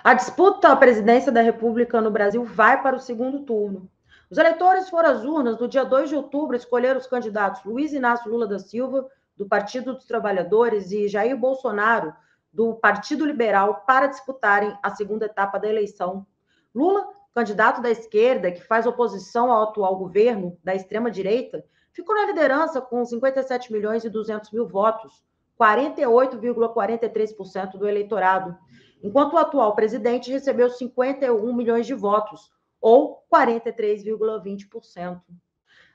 A disputa à presidência da República no Brasil vai para o segundo turno. Os eleitores foram às urnas no dia 2 de outubro escolher os candidatos Luiz Inácio Lula da Silva, do Partido dos Trabalhadores, e Jair Bolsonaro, do Partido Liberal, para disputarem a segunda etapa da eleição. Lula, candidato da esquerda, que faz oposição ao atual governo da extrema-direita, ficou na liderança com 57 milhões e 200 mil votos, 48,43% do eleitorado, enquanto o atual presidente recebeu 51 milhões de votos, ou 43,20%.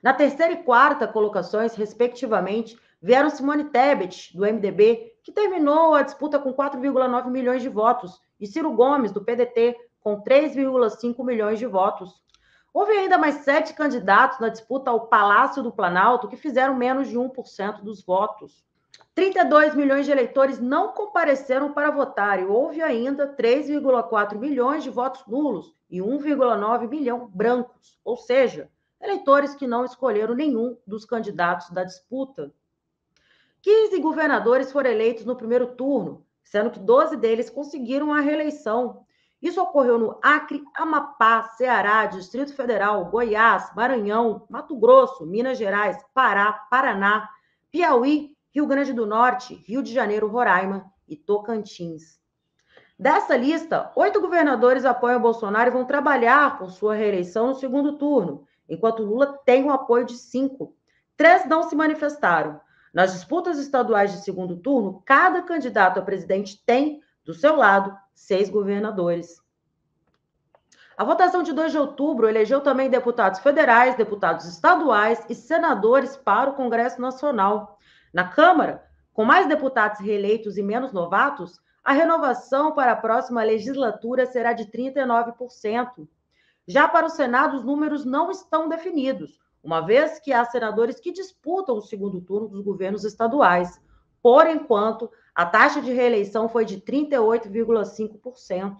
Na terceira e quarta colocações, respectivamente, vieram Simone Tebet, do MDB, que terminou a disputa com 4,9 milhões de votos, e Ciro Gomes, do PDT, com 3,5 milhões de votos. Houve ainda mais 7 candidatos na disputa ao Palácio do Planalto que fizeram menos de 1% dos votos. 32 milhões de eleitores não compareceram para votar e houve ainda 3,4 milhões de votos nulos e 1,9 milhão brancos, ou seja, eleitores que não escolheram nenhum dos candidatos da disputa. 15 governadores foram eleitos no primeiro turno, sendo que 12 deles conseguiram a reeleição. Isso ocorreu no Acre, Amapá, Ceará, Distrito Federal, Goiás, Maranhão, Mato Grosso, Minas Gerais, Pará, Paraná, Piauí, Rio Grande do Norte, Rio de Janeiro, Roraima e Tocantins. Dessa lista, 8 governadores apoiam Bolsonaro e vão trabalhar por sua reeleição no segundo turno, enquanto Lula tem o apoio de 5. 3 não se manifestaram. Nas disputas estaduais de segundo turno, cada candidato a presidente tem, do seu lado, 6 governadores. A votação de 2 de outubro elegeu também deputados federais, deputados estaduais e senadores para o Congresso Nacional. Na Câmara, com mais deputados reeleitos e menos novatos, a renovação para a próxima legislatura será de 39%. Já para o Senado, os números não estão definidos, uma vez que há senadores que disputam o segundo turno dos governos estaduais. Por enquanto, a taxa de reeleição foi de 38,5%.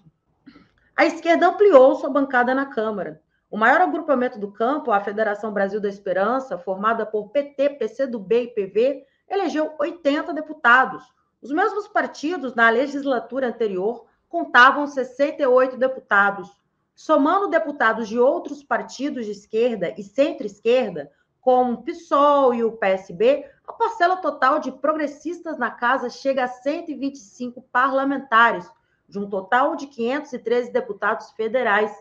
A esquerda ampliou sua bancada na Câmara. O maior agrupamento do campo, a Federação Brasil da Esperança, formada por PT, PCdoB e PV, elegeu 80 deputados. Os mesmos partidos, na legislatura anterior, contavam 68 deputados. Somando deputados de outros partidos de esquerda e centro-esquerda, como o PSOL e o PSB, a parcela total de progressistas na casa chega a 125 parlamentares, de um total de 513 deputados federais.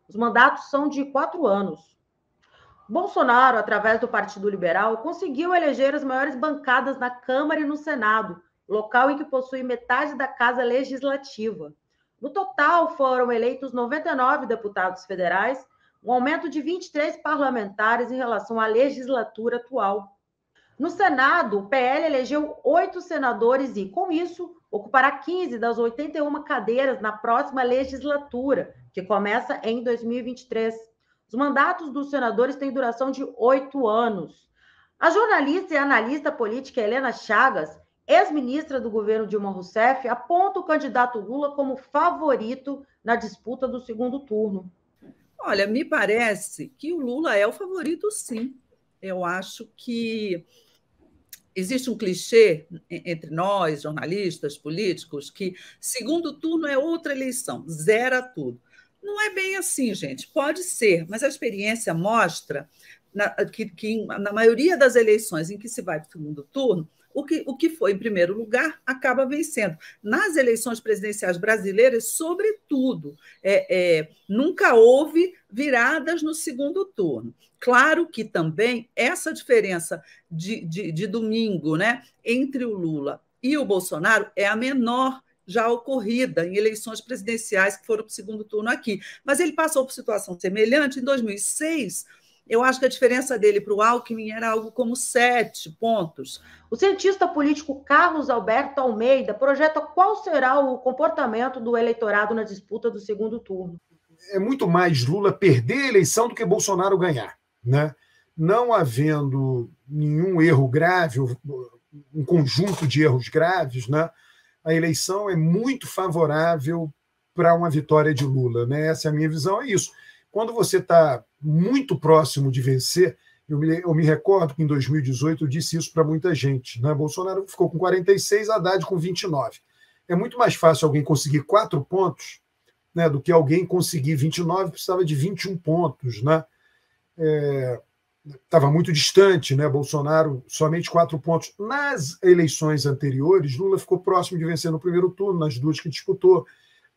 Os mandatos são de 4 anos. Bolsonaro, através do Partido Liberal, conseguiu eleger as maiores bancadas na Câmara e no Senado, local em que possui metade da Casa Legislativa. No total, foram eleitos 99 deputados federais, um aumento de 23 parlamentares em relação à legislatura atual. No Senado, o PL elegeu 8 senadores e, com isso, ocupará 15 das 81 cadeiras na próxima legislatura, que começa em 2023. Os mandatos dos senadores têm duração de 8 anos. A jornalista e analista política Helena Chagas, ex-ministra do governo Dilma Rousseff, aponta o candidato Lula como favorito na disputa do segundo turno. Olha, me parece que o Lula é o favorito, sim. Eu acho que existe um clichê entre nós, jornalistas, políticos, que segundo turno é outra eleição, zera tudo. Não é bem assim, gente. Pode ser, mas a experiência mostra que na maioria das eleições em que se vai para o segundo turno, o que foi em primeiro lugar acaba vencendo. Nas eleições presidenciais brasileiras, sobretudo, nunca houve viradas no segundo turno. Claro que também essa diferença de domingo, né, entre o Lula e o Bolsonaro é a menor já ocorrida em eleições presidenciais que foram para o segundo turno aqui. Mas ele passou por situação semelhante em 2006. Eu acho que a diferença dele para o Alckmin era algo como 7 pontos. O cientista político Carlos Alberto Almeida projeta qual será o comportamento do eleitorado na disputa do segundo turno. É muito mais Lula perder a eleição do que Bolsonaro ganhar, né? Não havendo nenhum erro grave, um conjunto de erros graves, né? A eleição é muito favorável para uma vitória de Lula, né? Essa é a minha visão, é isso. Quando você está muito próximo de vencer, eu me recordo que em 2018 eu disse isso para muita gente, né? Bolsonaro ficou com 46, Haddad com 29. É muito mais fácil alguém conseguir 4 pontos né, do que alguém conseguir 29, precisava de 21 pontos, né? Estava muito distante, né? Bolsonaro somente 4 pontos. Nas eleições anteriores, Lula ficou próximo de vencer no primeiro turno, nas duas que disputou.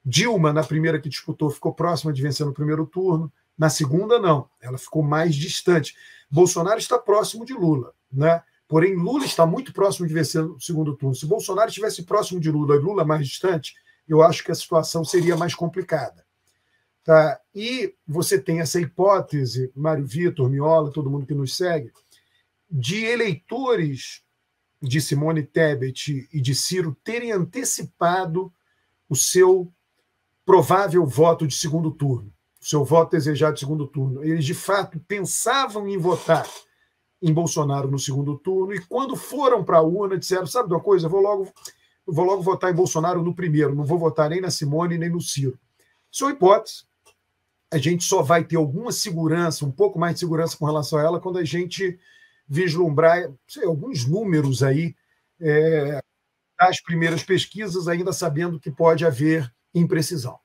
Dilma, na primeira que disputou, ficou próxima de vencer no primeiro turno. Na segunda, não. Ela ficou mais distante. Bolsonaro está próximo de Lula, né? Porém, Lula está muito próximo de vencer no segundo turno. Se Bolsonaro estivesse próximo de Lula e Lula mais distante, eu acho que a situação seria mais complicada. Tá? E você tem essa hipótese, Mário Vitor, Miola, todo mundo que nos segue, de eleitores de Simone Tebet e de Ciro terem antecipado o seu provável voto de segundo turno, o seu voto desejado de segundo turno. Eles, de fato, pensavam em votar em Bolsonaro no segundo turno e, quando foram para a urna, disseram, sabe de uma coisa, eu vou logo votar em Bolsonaro no primeiro, não vou votar nem na Simone nem no Ciro. Isso é uma hipótese. A gente só vai ter alguma segurança, um pouco mais de segurança com relação a ela, quando a gente vislumbrar alguns números aí das primeiras pesquisas, ainda sabendo que pode haver imprecisão.